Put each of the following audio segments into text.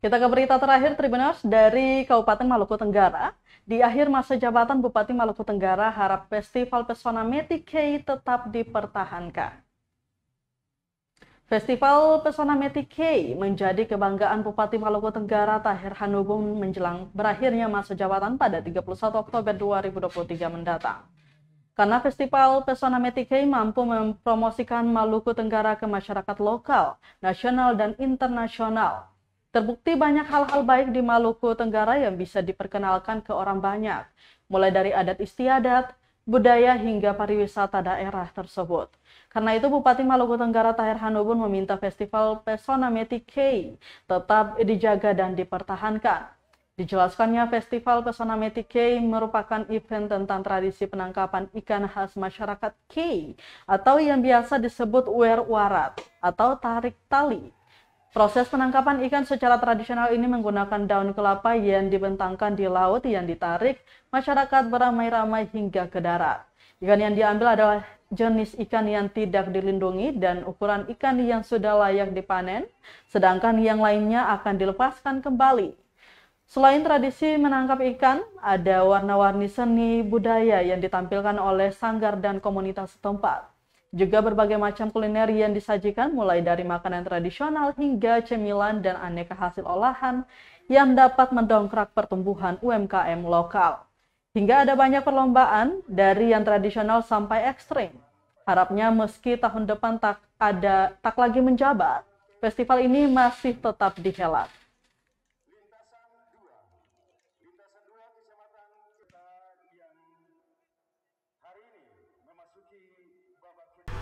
Kita ke berita terakhir, Tribuners, dari Kabupaten Maluku Tenggara. Di akhir masa jabatan Bupati Maluku Tenggara, harap Festival Pesona Metikei tetap dipertahankan. Festival Pesona Metikei menjadi kebanggaan Bupati Maluku Tenggara Tahir Hanubung menjelang berakhirnya masa jabatan pada 31 Oktober 2023 mendatang. Karena Festival Pesona Metikei mampu mempromosikan Maluku Tenggara ke masyarakat lokal, nasional, dan internasional. Terbukti banyak hal-hal baik di Maluku Tenggara yang bisa diperkenalkan ke orang banyak, mulai dari adat istiadat, budaya, hingga pariwisata daerah tersebut. Karena itu Bupati Maluku Tenggara Tahir Hanubun meminta Festival Pesona Metikei tetap dijaga dan dipertahankan. Dijelaskannya, Festival Pesona Metikei merupakan event tentang tradisi penangkapan ikan khas masyarakat Kei, atau yang biasa disebut werwarat atau tarik tali. Proses penangkapan ikan secara tradisional ini menggunakan daun kelapa yang dibentangkan di laut yang ditarik masyarakat beramai-ramai hingga ke darat. Ikan yang diambil adalah jenis ikan yang tidak dilindungi dan ukuran ikan yang sudah layak dipanen, sedangkan yang lainnya akan dilepaskan kembali. Selain tradisi menangkap ikan, ada warna-warni seni budaya yang ditampilkan oleh sanggar dan komunitas setempat. Juga berbagai macam kuliner yang disajikan mulai dari makanan tradisional hingga cemilan dan aneka hasil olahan yang dapat mendongkrak pertumbuhan UMKM lokal. Hingga ada banyak perlombaan dari yang tradisional sampai ekstrim. Harapnya meski tahun depan tak lagi menjabat, festival ini masih tetap dihelat.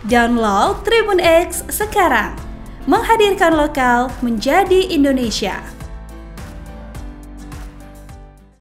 Download Tribun X sekarang, menghadirkan lokal menjadi Indonesia.